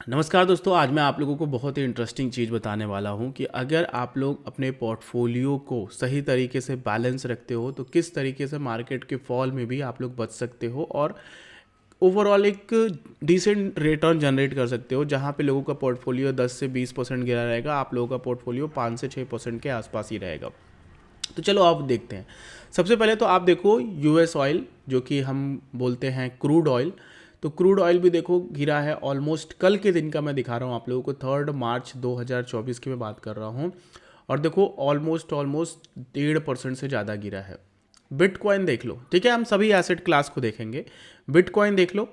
नमस्कार दोस्तों, आज मैं आप लोगों को बहुत ही इंटरेस्टिंग चीज़ बताने वाला हूं कि अगर आप लोग अपने पोर्टफोलियो को सही तरीके से बैलेंस रखते हो तो किस तरीके से मार्केट के फॉल में भी आप लोग बच सकते हो और ओवरऑल एक डिसेंट रिटर्न जनरेट कर सकते हो। जहां पे लोगों का पोर्टफोलियो 10 से 20% गिरा रहेगा, आप लोगों का पोर्टफोलियो 5 से 6% के आसपास ही रहेगा। तो चलो आप देखते हैं। सबसे पहले तो आप देखो यूएस ऑयल, जो कि हम बोलते हैं क्रूड ऑयल। तो क्रूड ऑयल भी देखो गिरा है ऑलमोस्ट। कल के दिन का मैं दिखा रहा हूँ आप लोगों को, 3 मार्च 2024 की मैं बात कर रहा हूँ। और देखो ऑलमोस्ट ऑलमोस्ट 1.5% से ज़्यादा गिरा है। बिटकॉइन देख लो, ठीक है, हम सभी एसेट क्लास को देखेंगे। बिटकॉइन देख लो,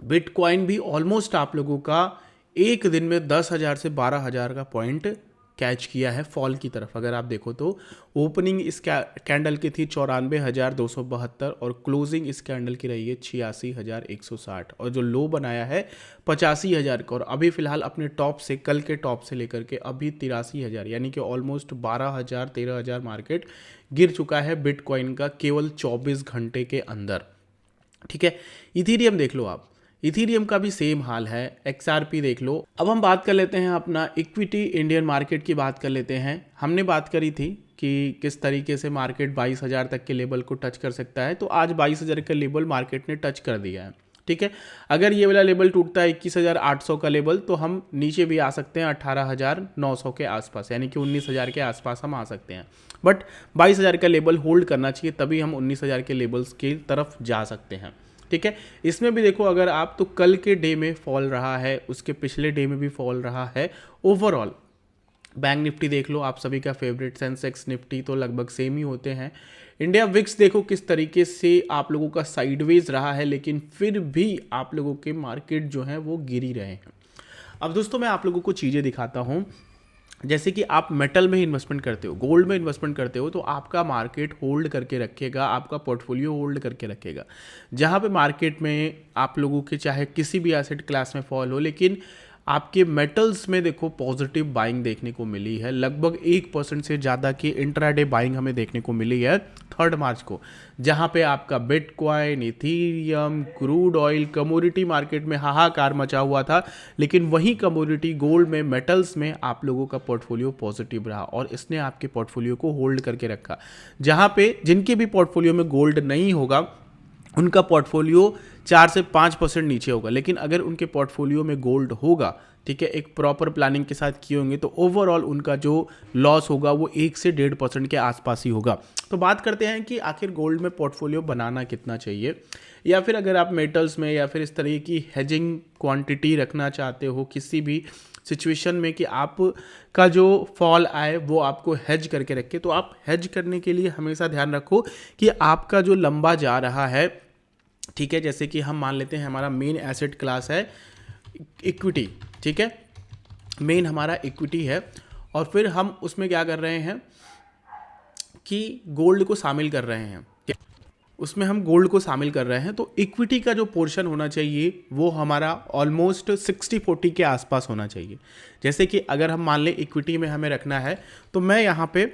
बिटकॉइन भी ऑलमोस्ट आप लोगों का एक दिन में 10,000 से 12,000 का पॉइंट कैच किया है फॉल की तरफ। अगर आप देखो तो ओपनिंग इस कैंडल की थी 94,272 और क्लोजिंग इस कैंडल की रही है 86,160 और जो लो बनाया है 85,000 का। और अभी फिलहाल अपने टॉप से, कल के टॉप से लेकर के अभी 83,000, यानी कि ऑलमोस्ट 12,000 13,000 मार्केट गिर चुका है बिटकॉइन का केवल 24 घंटे के अंदर। ठीक है, इथीरियम देख लो आप, इथीरियम का भी सेम हाल है। एक्सआरपी देख लो। अब हम बात कर लेते हैं अपना इक्विटी इंडियन मार्केट की बात कर लेते हैं। हमने बात करी थी कि किस तरीके से मार्केट 22,000 तक के लेवल को टच कर सकता है, तो आज 22,000 का लेवल मार्केट ने टच कर दिया है। ठीक है, अगर ये वाला लेवल टूटता है 21,800 का लेवल, तो हम नीचे भी आ सकते हैं 18,900 के आसपास, यानी कि 19,000 के आसपास हम आ सकते हैं। बट 22,000 का लेवल होल्ड करना चाहिए, तभी हम 19,000 के लेवल्स की तरफ जा सकते हैं। ठीक है, इसमें भी देखो अगर आप, तो कल के डे में फॉल रहा है, उसके पिछले डे में भी फॉल रहा है। ओवरऑल बैंक निफ्टी देख लो, आप सभी का फेवरेट, सेंसेक्स निफ्टी तो लगभग सेम ही होते हैं। इंडिया विक्स देखो किस तरीके से आप लोगों का साइडवेज रहा है, लेकिन फिर भी आप लोगों के मार्केट जो है वो गिर ही रहे हैं। अब दोस्तों मैं आप लोगों को चीज़ें दिखाता हूँ। जैसे कि आप मेटल में इन्वेस्टमेंट करते हो, गोल्ड में इन्वेस्टमेंट करते हो, तो आपका मार्केट होल्ड करके रखेगा, आपका पोर्टफोलियो होल्ड करके रखेगा। जहाँ पे मार्केट में आप लोगों के चाहे किसी भी एसेट क्लास में फॉल हो, लेकिन आपके मेटल्स में देखो पॉजिटिव बाइंग देखने को मिली है। लगभग 1% से ज़्यादा की इंट्राडे बाइंग हमें देखने को मिली है 3 मार्च को। जहाँ पे आपका bitcoin, Ethereum, crude oil, commodity market में हाहाकार मचा हुआ था, लेकिन वहीं कमोडिटी, गोल्ड में, मेटल्स में आप लोगों का पोर्टफोलियो पॉजिटिव रहा और इसने आपके पोर्टफोलियो को होल्ड करके रखा। जहाँ पे जिनके भी पोर्टफोलियो में गोल्ड नहीं होगा उनका पोर्टफोलियो 4 से 5% नीचे होगा, लेकिन अगर उनके पोर्टफोलियो में गोल्ड होगा, ठीक है, एक प्रॉपर प्लानिंग के साथ किए होंगे, तो ओवरऑल उनका जो लॉस होगा वो 1 से 1.5% के आसपास ही होगा। तो बात करते हैं कि आखिर गोल्ड में पोर्टफोलियो बनाना कितना चाहिए, या फिर अगर आप मेटल्स में या फिर इस तरह की हेजिंग क्वांटिटी रखना चाहते हो किसी भी सिचुएशन में कि आप का जो फॉल आए वो आपको हेज करके रखे, तो आप हेज करने के लिए हमेशा ध्यान रखो कि आपका जो लंबा जा रहा है, ठीक है, जैसे कि हम मान लेते हैं हमारा मेन एसेट क्लास है इक्विटी, ठीक है, मेन हमारा इक्विटी है, और फिर हम उसमें क्या कर रहे हैं कि गोल्ड को शामिल कर रहे हैं, उसमें हम गोल्ड को शामिल कर रहे हैं, तो इक्विटी का जो पोर्शन होना चाहिए वो हमारा ऑलमोस्ट 60-40 के आसपास होना चाहिए। जैसे कि अगर हम मान लें इक्विटी में हमें रखना है, तो मैं यहाँ पे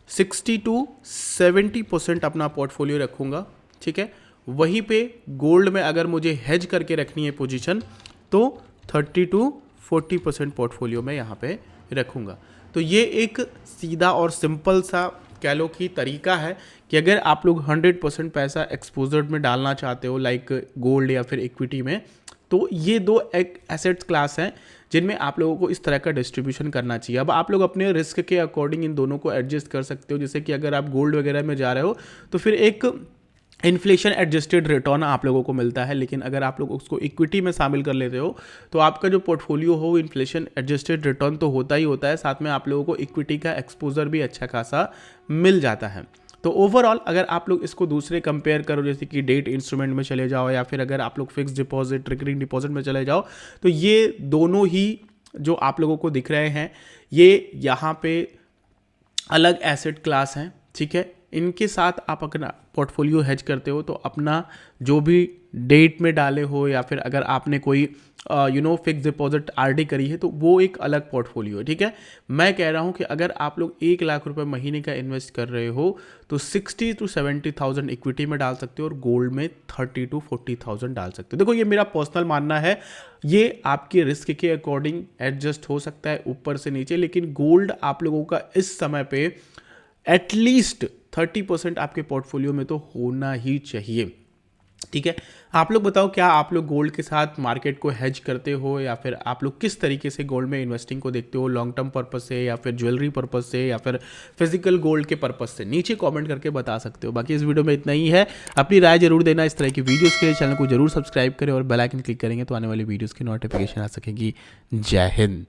60 to 70% अपना पोर्टफोलियो रखूँगा। ठीक है, वहीं पे गोल्ड में अगर मुझे हेज करके रखनी है पोजीशन, तो 30 to 40% पोर्टफोलियो में यहाँ पे रखूँगा। तो ये एक सीधा और सिंपल सा कह लो कि तरीका है कि अगर आप लोग 100% पैसा एक्सपोजर्ड में डालना चाहते हो, लाइक गोल्ड या फिर इक्विटी में, तो ये दो एक एसेट्स क्लास हैं जिनमें आप लोगों को इस तरह का डिस्ट्रीब्यूशन करना चाहिए। अब आप लोग अपने रिस्क के अकॉर्डिंग इन दोनों को एडजस्ट कर सकते हो। जैसे कि अगर आप गोल्ड वगैरह में जा रहे हो तो फिर एक इन्फ्लेशन एडजस्टेड रिटर्न आप लोगों को मिलता है, लेकिन अगर आप लोग उसको इक्विटी में शामिल कर लेते हो तो आपका जो पोर्टफोलियो हो वो इन्फ्लेशन एडजस्टेड रिटर्न तो होता ही होता है, साथ में आप लोगों को इक्विटी का एक्सपोजर भी अच्छा खासा मिल जाता है। तो ओवरऑल अगर आप लोग इसको दूसरे कंपेयर करो, जैसे कि डेट इंस्ट्रूमेंट में चले जाओ या फिर अगर आप लोग फिक्स डिपॉजिट, रिकरिंग डिपॉजिट में चले जाओ, तो ये दोनों ही जो आप लोगों को दिख रहे हैं ये यहाँ पे अलग एसेट क्लास हैं। ठीक है, इनके साथ आप अपना पोर्टफोलियो हेज करते हो तो अपना जो भी डेट में डाले हो या फिर अगर आपने कोई फिक्स डिपॉजिट आरडी करी है तो वो एक अलग पोर्टफोलियो है, ठीक है। मैं कह रहा हूँ कि अगर आप लोग 1 लाख रुपए महीने का इन्वेस्ट कर रहे हो तो 60 to 70,000 इक्विटी में डाल सकते हो और गोल्ड में 30 to 40,000 डाल सकते हो। देखो ये मेरा पर्सनल मानना है, ये आपके रिस्क के अकॉर्डिंग एडजस्ट हो सकता है ऊपर से नीचे, लेकिन गोल्ड आप लोगों का इस समय पे एटलीस्ट 30% आपके पोर्टफोलियो में तो होना ही चाहिए, ठीक है। आप लोग बताओ, क्या आप लोग गोल्ड के साथ मार्केट को हेज करते हो या फिर आप लोग किस तरीके से गोल्ड में इन्वेस्टिंग को देखते हो, लॉन्ग टर्म पर्पस से या फिर ज्वेलरी पर्पस से या फिर फिजिकल गोल्ड के पर्पस से? नीचे कमेंट करके बता सकते हो। बाकी इस वीडियो में इतना ही है, अपनी राय जरूर देना। इस तरह की वीडियोस के लिए चैनल को जरूर सब्सक्राइब करें और बेल आइकन क्लिक करेंगे तो आने वाली वीडियोस की नोटिफिकेशन आ सकेगी। जय हिंद।